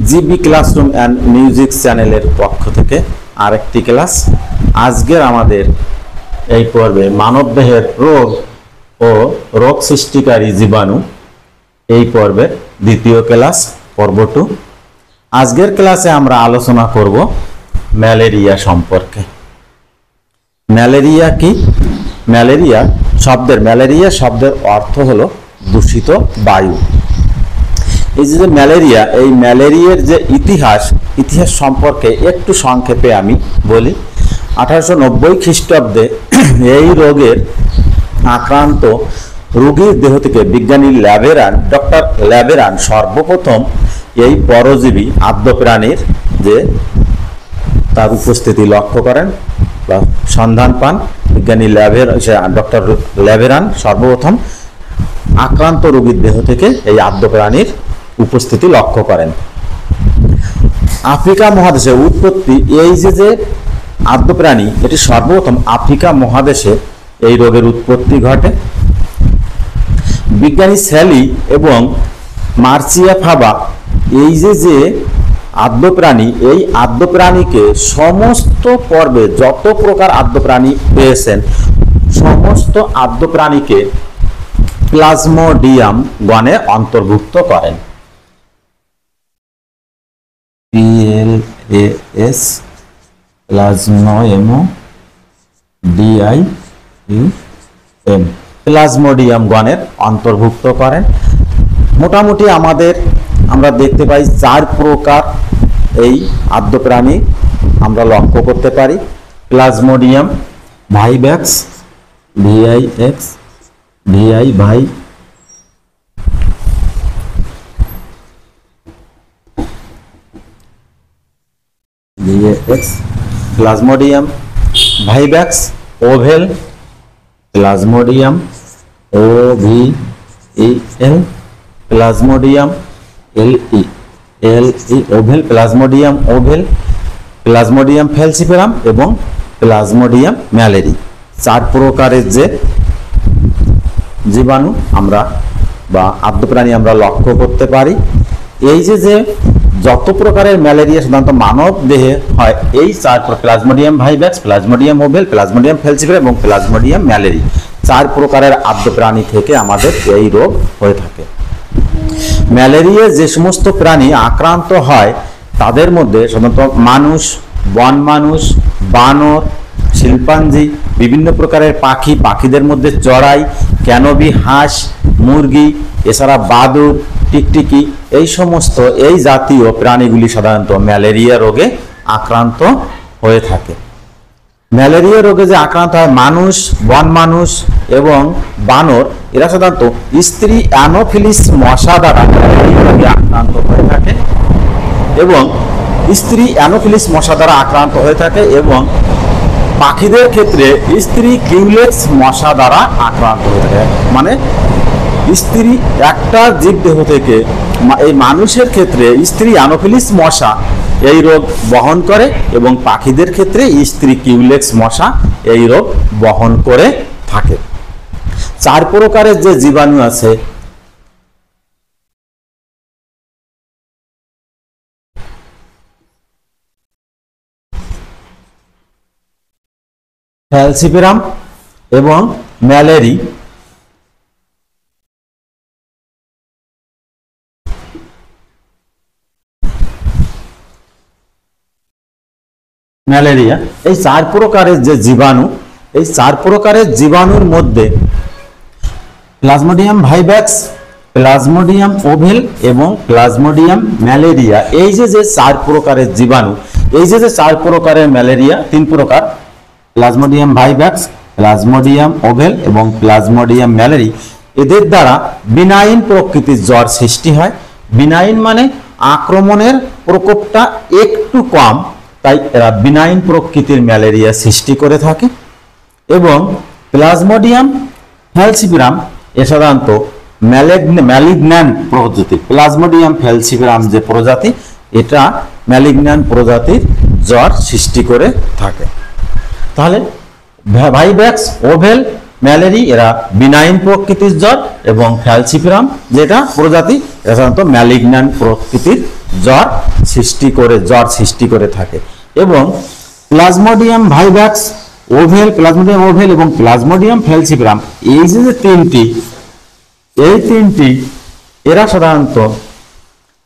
GB classroom and music চ্যানেলের পক্ষ থেকে আরেকটি ক্লাস। আজকের আমাদের এই পর্বে মানবদেহের রোগ ও রোগ সৃষ্টিকারী জীবাণু এই পর্বের দ্বিতীয় ক্লাস, পর্ব 2। আজকের ক্লাসে আমরা আলোচনা করব ম্যালেরিয়া সম্পর্কে। ম্যালেরিয়া কি? ম্যালেরিয়া শব্দের অর্থ হলো দূষিত বায়ু। এই যে ম্যালেরিয়া, এই ম্যালেরিয়ার যে ইতিহাস সম্পর্কে একটু সংক্ষেপে আমি বলি। 1890 খ্রিস্টাব্দে এই রোগের আক্রান্ত রোগীর দেহ থেকে বিজ্ঞানী ডক্টর ল্যাবেরান সর্বপ্রথম এই পরজীবী আদ্য প্রাণীর যে তার উপস্থিতি লক্ষ্য করেন বা সন্ধান পান। বিজ্ঞানী ডক্টর ল্যাবেরান সর্বপ্রথম আক্রান্ত রোগীর দেহ থেকে এই আদ্য প্রাণীর উপস্থিতি লক্ষ্য করেন। আফ্রিকা মহাদেশে উৎপত্তি এই যে আদ্য প্রাণী, এটি সর্বপ্রথম আফ্রিকা মহাদেশে এই রোগের উৎপত্তি ঘটে। বিজ্ঞানী স্যালি এবং মার্চিয়া ফাবা এই যে আদ্য প্রাণী, এই আদ্য প্রাণীকে সমস্ত পর্বে যত প্রকার আদ্য প্রাণী পেয়েছেন সমস্ত আদ্য প্রাণীকে প্লাজমোডিয়াম গণে অন্তর্ভুক্ত করেন। PLAS প্লাজমোডিয়াম গণের অন্তর্ভুক্ত করেন। মোটামুটি আমরা দেখতে পাই 4 প্রকার এই আদ্য প্রাণী আমরা লক্ষ্য করতে পারি। Plasmodium vivax, plasmodium vivax, ovale, plasmodium OVEL, plasmodium LE ovale, plasmodium ovale, plasmodium falciparum এবং প্লাজমোডিয়াম ম্যালেরি। 4 প্রকারের যে জীবাণু আমরা বা আদ্য প্রাণী আমরা লক্ষ্য করতে পারি। এই যে যত প্রকারের ম্যালেরিয়া সাধারণত মানব দেহে হয় এই 4 plasmodium vivax, plasmodium ovale, plasmodium falciparum এবং প্লাজমোডিয়াম ম্যালেরি 4 প্রকারের আদ্য প্রাণী থেকে আমাদের এই রোগ হয়ে থাকে। ম্যালেরিয়া যে সমস্ত প্রাণী আক্রান্ত হয় তাদের মধ্যে সাধারণত মানুষ, বন মানুষ, বানর, শিল্পাঞ্জি, বিভিন্ন প্রকারের পাখিদের মধ্যে চড়াই, ক্যানোবি হাঁস, মুরগি, এছাড়া বাদুড়, টিকটিকি, এই জাতীয় প্রাণীগুলি সাধারণত ম্যালেরিয়া রোগে আক্রান্ত হয়ে থাকে। ম্যালেরিয়া রোগে যে আক্রান্ত হয় মানুষ, বন মানুষ এবং বানর, এরা সাধারণত স্ত্রী অ্যানোফিলিস মশা দ্বারা ম্যালেরিয়া রোগে আক্রান্ত হয়ে থাকে এবং পাখিদের ক্ষেত্রে স্ত্রী কিউলেক্স মশা দ্বারা আক্রান্ত হয়ে থাকে। মানে স্ত্রী একটা জীবদেহ থেকে এই মানুষের ক্ষেত্রে স্ত্রী অ্যানোফিলিস মশা এই রোগ বহন করে এবং পাখিদের ক্ষেত্রে স্ত্রী কিউলেক্স মশা এই রোগ বহন করে থাকে। 4 প্রকারের যে জীবাণু আছে ফ্যালসিফেরাম এবং ম্যালেরিয়া, এই 4 প্রকারের যে জীবাণু, এই 4 প্রকারের জীবাণুর মধ্যে প্লাজমোডিয়াম ভাইভ্যাক্স, প্লাজমোডিয়াম ওভেল এবং প্লাজমোডিয়াম ম্যালেরিয়া, এই যে 4 প্রকারের জীবাণু, এই যে 4 প্রকারের ম্যালেরিয়া 3 প্রকার, প্লাজমোডিয়াম ভাইভ্যাক্স, প্লাজমোডিয়াম ওভেল এবং প্লাজমোডিয়াম ম্যালেরি, এদের দ্বারা বিনাইন প্রকৃতির জ্বর সৃষ্টি হয়। বিনাইন মানে আক্রমণের প্রকোপটা একটু কম, তাই এরা বিনাইন প্রকৃতির ম্যালেরিয়া সৃষ্টি করে থাকে। এবং প্লাজমোডিয়াম ফ্যালসিফেরাম এ সাধারণত ম্যালিগন্যান্ট প্রজাতি। প্লাজমোডিয়াম ফ্যালসিফেরাম যে প্রজাতি, এটা ম্যালিগন্যান্ট প্রজাতির জ্বর সৃষ্টি করে থাকে। তাহলে ভাইভ্যাক্স, ওভেল, ম্যালেরি এরা বিনাইন প্রকৃতির জ্বর এবং ফ্যালসিফেরাম যেটা প্রজাতি, এটা সাধারণত ম্যালিগন্যান্ট প্রকৃতির জ্বর সৃষ্টি করে জ্বর সৃষ্টি করে থাকে। এবং plasmodium vivax ovale, plasmodium oval এবং প্লাজমোডিয়াম ফ্যালসিপারাম, এই যে তিনটি, এই তিনটি এরা সাধারণত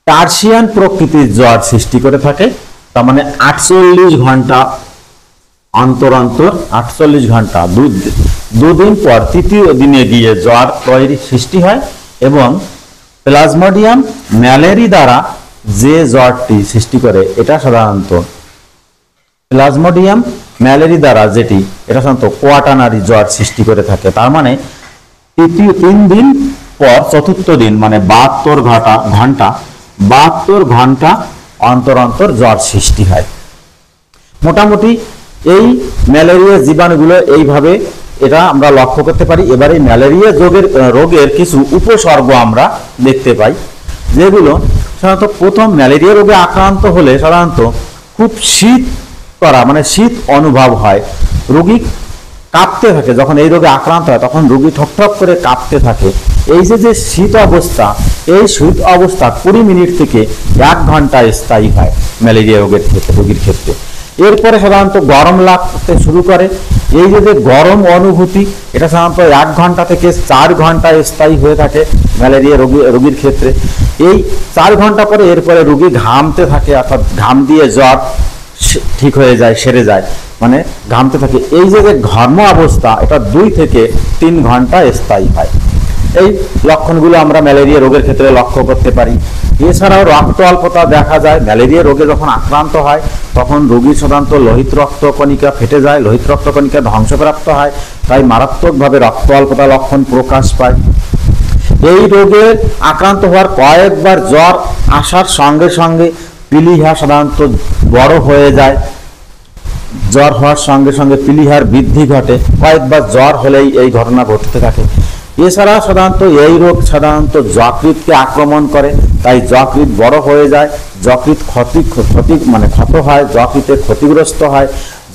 টার্সিয়ান প্রকৃতির জ্বর সৃষ্টি করে থাকে। তার মানে 48 ঘন্টা অন্তর অন্তর, 48 ঘন্টা দুদিন পর তৃতীয় দিনে গিয়ে জ্বর তৈরি সৃষ্টি হয়। এবং প্লাজমোডিয়াম ম্যালেরি দ্বারা যে জ্বরটি সৃষ্টি করে এটা সাধারণত প্লাজমোডিয়াম ম্যালেরি দ্বারা যেটি এটা সাধারণত কোয়াটারনারি জ্বর সৃষ্টি করে থাকে। তার মানে তৃতীয় 3 দিন পর চতুর্থ দিন মানে 72 ঘন্টা অন্তর অন্তর জ্বর সৃষ্টি হয়। মোটামুটি এই ম্যালেরিয়া জীবাণুগুলো এইভাবে এটা আমরা লক্ষ্য করতে পারি। এবার এই ম্যালেরিয়া রোগের কিছু উপসর্গ আমরা দেখতে পাই, যেগুলো সাধারণত প্রথম ম্যালেরিয়া রোগে আক্রান্ত হলে সাধারণত খুব শীত করা মানে শীত অনুভব হয়, রোগী কাঁপতে থাকে। যখন এই রোগে আক্রান্ত হয় তখন রোগী ঠকঠক করে কাঁপতে থাকে। এই যে শীত অবস্থা, এই শীত অবস্থা 20 মিনিট থেকে 1 ঘন্টা স্থায়ী হয় ম্যালেরিয়া রোগের ক্ষেত্রে, রোগীর ক্ষেত্রে। এরপরে সাধারণত গরম লাগতে শুরু করে। এই যে গরম অনুভূতি এটা সাধারণত 1 ঘন্টা থেকে 4 ঘন্টা স্থায়ী হয়ে থাকে ম্যালেরিয়া রোগীর ক্ষেত্রে। এই 4 ঘন্টা পরে এরপরে রোগী ঘামতে থাকে, অর্থাৎ ঘাম দিয়ে জ্বর ঠিক হয়ে যায়, সেরে যায়, মানে ঘামতে থাকে। এই যে ঘর্ম অবস্থা এটা 2 থেকে 3 ঘন্টা স্থায়ী হয়। এই লক্ষণগুলো আমরা ম্যালেরিয়া রোগের ক্ষেত্রে লক্ষ্য করতে পারি। এছাড়াও রক্ত অল্পতা দেখা যায়। ম্যালেরিয়া রোগে যখন আক্রান্ত হয় তখন রোগীর সাধারণত লোহিত রক্ত কণিকা ফেটে যায়, লোহিত রক্ত কণিকা ধ্বংসপ্রাপ্ত হয়, তাই মারাত্মকভাবে রক্ত অল্পতা লক্ষণ প্রকাশ পায়। এই রোগে আক্রান্ত হওয়ার কয়েকবার জ্বর আসার সঙ্গে সঙ্গে পিলিহা সাধারণত বড় হয়ে যায়। জ্বর হওয়ার সঙ্গে সঙ্গে পিলিহার বৃদ্ধি ঘটে, কয়েকবার জ্বর হলেই এই ঘটনা ঘটতে থাকে। এছাড়া সাধারণত এই রোগ সাধারণত যকৃতকে আক্রমণ করে, তাই যকৃত বড় হয়ে যায়, যকৃত ক্ষত হয়, যকৃতে ক্ষতিগ্রস্ত হয়,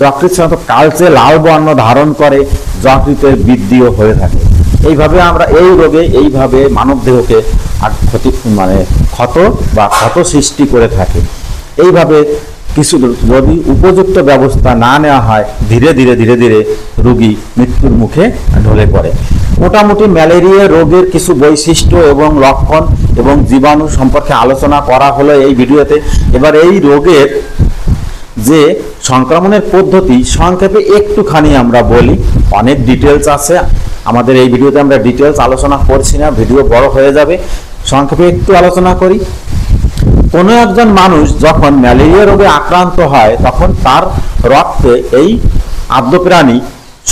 যকৃত সাধারণত কালচে লাল বর্ণ ধারণ করে, যকৃতের বৃদ্ধিও হয়ে থাকে। এইভাবে আমরা এই রোগে এইভাবে মানব দেহকে ক্ষত সৃষ্টি করে থাকে। এইভাবে কিছু যদি উপযুক্ত ব্যবস্থা না নেওয়া হয় ধীরে ধীরে রোগী মৃত্যুর মুখে ঢলে পড়ে। মোটামুটি ম্যালেরিয়া রোগের কিছু বৈশিষ্ট্য এবং লক্ষণ এবং জীবাণু সম্পর্কে আলোচনা করা হলো এই ভিডিওতে। এবার এই রোগের যে সংক্রমণের পদ্ধতি সংক্ষেপে একটুখানি আমরা বলি, অনেক ডিটেলস আছে আমাদের এই ভিডিওতে, আমরা ডিটেলস আলোচনা করছি না, ভিডিও বড় হয়ে যাবে। সংক্ষেপে একটু আলোচনা করি। কোনো একজন মানুষ যখন ম্যালেরিয়া রোগে আক্রান্ত হয় তখন তার রক্তে এই আর্দ্রপ্রাণী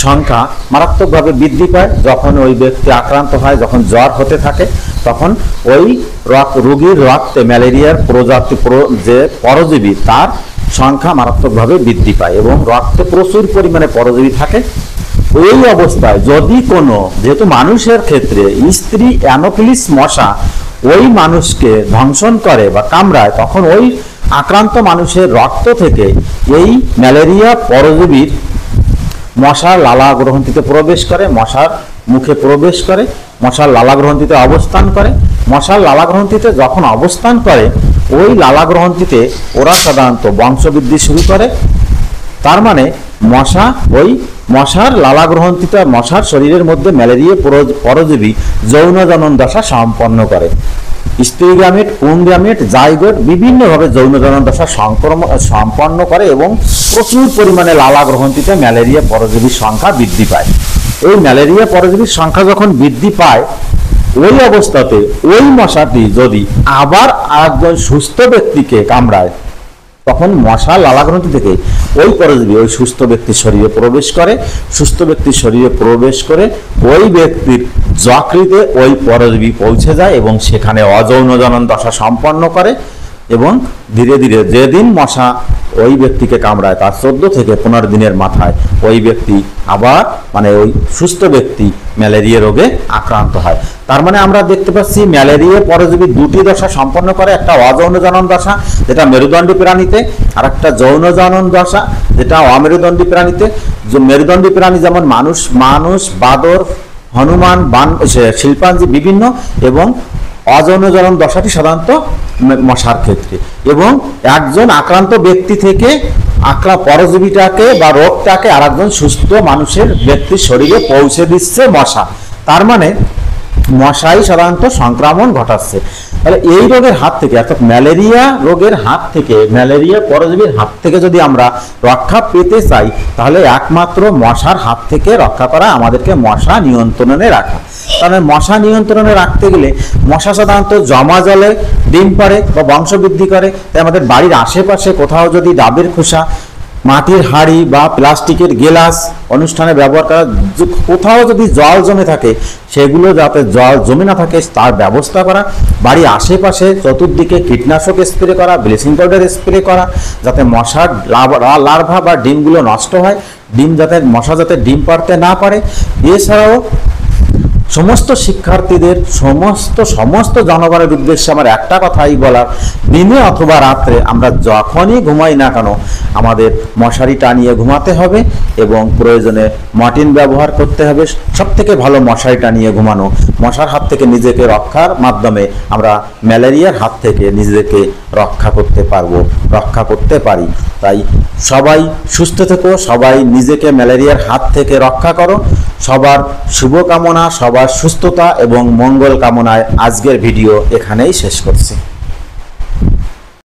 সংখ্যা মারাত্মকভাবে বৃদ্ধি পায়। যখন ওই ব্যক্তি আক্রান্ত হয়, যখন জ্বর হতে থাকে, তখন ওই রোগীর রক্তে ম্যালেরিয়ার যে পরজীবী তার সংখ্যা মারাত্মকভাবে বৃদ্ধি পায় এবং রক্তে প্রচুর পরিমাণে পরজীবী থাকে। ওই অবস্থায় যদি যেহেতু মানুষের ক্ষেত্রে স্ত্রী অ্যানোফিলিস মশা ওই মানুষকে দংশন করে বা কামড়ায়, তখন ওই আক্রান্ত মানুষের রক্ত থেকে এই ম্যালেরিয়া পরজীবীর মশার লালা গ্রন্থিতে প্রবেশ করে, মশার মুখে প্রবেশ করে, মশার লালা গ্রন্থিতে অবস্থান করে। মশার লালা গ্রন্থিতে যখন অবস্থান করে ওই লালা গ্রন্থিতে ওরা সাধারণত বংশবৃদ্ধি শুরু করে। তার মানে মশার লালা গ্রন্থিতে মশার শরীরের মধ্যে ম্যালেরিয়া পরজীবী যৌন জনন দশা সম্পন্ন করে। স্ত্রী গ্যামেট, পুং গ্যামেট, জাইগোট বিভিন্নভাবে যৌন জনন দশা সম্পন্ন করে এবং প্রচুর পরিমাণে লালা গ্রন্থিতে ম্যালেরিয়া পরজীবীর সংখ্যা বৃদ্ধি পায়। এই ম্যালেরিয়া পরজীবীর সংখ্যা যখন বৃদ্ধি পায় ওই অবস্থাতে ওই মশাটি যদি আবার একজন সুস্থ ব্যক্তিকে কামড়ায় তখন মশা লালাগ্রন্থি থেকে ওই পরজীবী ওই সুস্থ ব্যক্তির শরীরে প্রবেশ করে। সুস্থ ব্যক্তির শরীরে প্রবেশ করে ওই ব্যক্তির যকৃতে ওই পরজীবী পৌঁছে যায় এবং সেখানে অযৌন জনন দশা সম্পন্ন করে এবং ধীরে ধীরে যেদিন মশা ওই ব্যক্তিকে কামড়ায় তার 14 থেকে 15 দিনের মাথায় ওই ব্যক্তি আবার ওই সুস্থ ব্যক্তি ম্যালেরিয়া রোগে আক্রান্ত হয়। তার মানে আমরা দেখতে পাচ্ছি ম্যালেরিয়া পরজীবী দুটি দশা সম্পন্ন করে, একটা অযৌন জনন দশা যেটা মেরুদণ্ডী প্রাণীতে, আর একটা যৌন জনন দশা যেটা অমেরুদণ্ডী প্রাণীতে। মেরুদণ্ডী প্রাণী যেমন মানুষ, বাদর, হনুমান, শিল্পাঞ্জি বিভিন্ন, এবং অযৌনজনন দশাটি সাধারণত মশার ক্ষেত্রে, এবং একজন আক্রান্ত ব্যক্তি থেকে পরজীবীটাকে বা রোগটাকে আরেকজন সুস্থ মানুষের ব্যক্তির শরীরে পৌঁছে দিচ্ছে মশা। তার মানে মশাই সাধারণত সংক্রমণ ঘটাচ্ছে। তাহলে এই রোগের হাত থেকে, অর্থাৎ ম্যালেরিয়া রোগের হাত থেকে, ম্যালেরিয়া পরজীবীর হাত থেকে যদি আমরা রক্ষা পেতে চাই, তাহলে একমাত্র মশার হাত থেকে রক্ষা করা, আমাদেরকে মশা নিয়ন্ত্রণে রাখা। তাহলে মশা নিয়ন্ত্রণে রাখতে গেলে, মশা সাধারণত জমা জলে ডিম পাড়ে বা বংশবৃদ্ধি করে। তাই আমাদের বাড়ির আশেপাশে কোথাও যদি ডাবের খোসা, মাটির হাঁড়ি বা প্লাস্টিকের গেলাস অনুষ্ঠানে ব্যবহার করা, কোথাও যদি জল জমে থাকে সেগুলো যাতে জল জমে না থাকে তার ব্যবস্থা করা। বাড়ির আশেপাশে চতুর্দিকে কীটনাশক স্প্রে করা, ব্লিচিং পাউডার স্প্রে করা, যাতে মশার লার্ভা বা ডিমগুলো নষ্ট হয়, মশা যাতে ডিম পাড়তে না পারে। এছাড়াও সমস্ত শিক্ষার্থীদের, সমস্ত জনগণের উদ্দেশ্যে আমার একটা কথাই বলার, দিনে অথবা রাত্রে আমরা যখনই ঘুমাই না কেন আমাদের মশারি টানিয়ে ঘুমাতে হবে এবং প্রয়োজনে মর্টিন ব্যবহার করতে হবে। সব থেকে ভালো মশারি টানিয়ে ঘুমানো। মশার হাত থেকে নিজেকে রক্ষার মাধ্যমে আমরা ম্যালেরিয়ার হাত থেকে নিজেকে রক্ষা করতে পারি। তাই সবাই সুস্থ থেকো, সবাই নিজেকে ম্যালেরিয়ার হাত থেকে রক্ষা করো। সবার শুভকামনা, সবার সুস্থতা এবং মঙ্গল কামনায় আজকের ভিডিও এখানেই শেষ করছি।